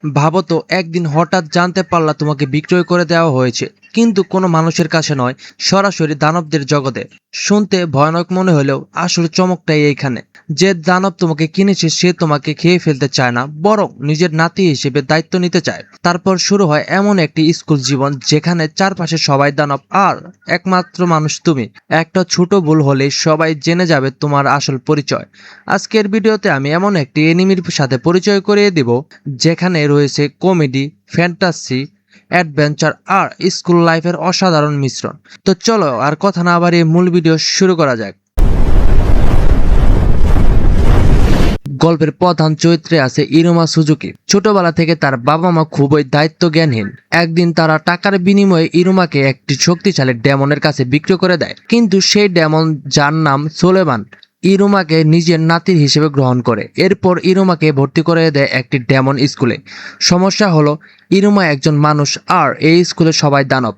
ভাবো তো একদিন হঠাৎ জানতে পারলা তোমাকে বিক্রয় করে দেওয়া হয়েছে, কিন্তু কোনো মানুষের কাছে নয়, সরাসরি দানবদের জগতে। শুনতে ভয়ানক মনে হলেও আসলে চমকটাই এইখানে। যে দানব তোমাকে কিনেছে সে তোমাকে খেয়ে ফেলতে চায় না, বরং নিজের নাতি হিসেবে দায়িত্ব নিতে চায়। তারপর শুরু হয় এমন একটি স্কুল জীবন যেখানে চারপাশে সবাই দানব আর একমাত্র মানুষ তুমি। একটা ছোট ভুল হলে সবাই জেনে যাবে তোমার আসল পরিচয়। আজকের ভিডিওতে আমি এমন একটি এনিমির সাথে পরিচয় করিয়ে দিব যেখানে রয়েছে কমেডি, ফ্যান্টাসি, অ্যাডভেঞ্চার আর স্কুল লাইফের অসাধারণ মিশ্রণ। তো চলো আর কথা না বাড়িয়ে মূল ভিডিও শুরু করা যাক। গল্পের প্রধান চরিত্রে আছে ইরুমা সুজুকি। ছোটবেলা থেকে তার বাবা মা খুবই দায়িত্ব জ্ঞানহীন। একদিন তারা টাকার বিনিময়ে ইরুমাকে একটি শক্তিশালী ডেমনের কাছে বিক্রি করে দেয়, কিন্তু সেই ডেমন, যার নাম সোলেমান, ইরুমাকে নিজের নাতির হিসেবে গ্রহণ করে। এরপর ইরুমাকে ভর্তি করে দেয় একটি ডেমন স্কুলে। সমস্যা হলো ইরুমা একজন মানুষ আর এই স্কুলে সবাই দানব।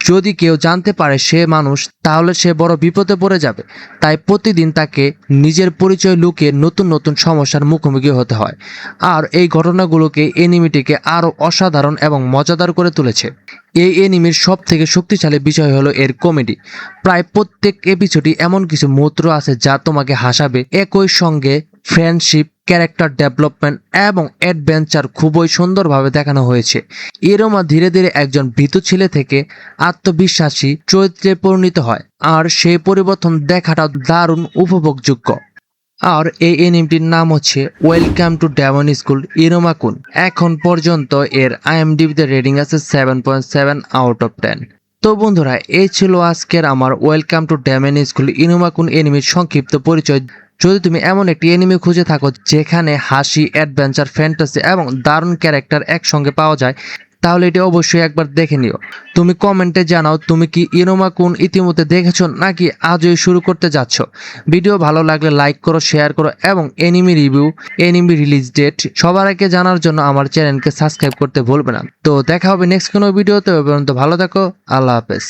যদি কেউ জানতে পারে সে মানুষ, তাহলে সে বড় বিপদে পড়ে যাবে। তাই প্রতিদিন তাকে নিজের পরিচয় লুকিয়ে নতুন নতুন সমস্যার মুখোমুখি হতে হয়। আর এই ঘটনাগুলোকে এনিমিটিকে আরো অসাধারণ এবং মজাদার করে তুলেছে। এই এনিমির সব থেকে শক্তিশালী বিষয় হলো এর কমেডি। প্রায় প্রত্যেক এপিসোডই এমন কিছু মুহূর্ত আছে যা তোমাকে হাসাবে। একই সঙ্গে ফ্রেন্ডশিপ, ক্যারেক্টার ডেভেলপমেন্ট এবং অ্যাডভেঞ্চার খুবই সুন্দরভাবে দেখানো হয়েছে। ইরোমা ধীরে ধীরে একজন ভীতু ছেলে থেকে আত্মবিশ্বাসী চরিত্রে পরিণত হয়, আর সেই পরিবর্তন দেখাটা দারুণ উপভোগযোগ্য। আর এই এনিমেটির নাম হচ্ছে ওয়েলকাম টু ডেমন স্কুল ইরোমা-কুন। এখন পর্যন্ত এর আইএমডিবিতে রেটিং আছে 7.7 আউট অফ 10। তো বন্ধুরা, এই ছিল আজকের আমার ওয়েলকাম টু ডেমন স্কুল ইরোমা-কুন এনিমির সংক্ষিপ্ত পরিচয়। যদি তুমি এমন একটি এনিমে খুঁজে থাকো যেখানে হাসি, অ্যাডভেঞ্চার, ফ্যান্টাসি এবং দারুণ ক্যারেক্টার একসঙ্গে পাওয়া যায়, তাহলে এটি অবশ্যই একবার দেখে নিও। তুমি কমেন্টে জানাও তুমি কি ইরোমা-কুন ইতিমধ্যে দেখেছো নাকি আজই শুরু করতে যাচ্ছ। ভিডিও ভালো লাগলে লাইক করো, শেয়ার করো এবং anime review, anime release date সবার আগে জানার জন্য আমার চ্যানেলকে সাবস্ক্রাইব করতে ভুলবে না। তো দেখা হবে নেক্সট কোনো ভিডিওতে। পর্যন্ত ভালো থাকো, আল্লাহ হাফেজ।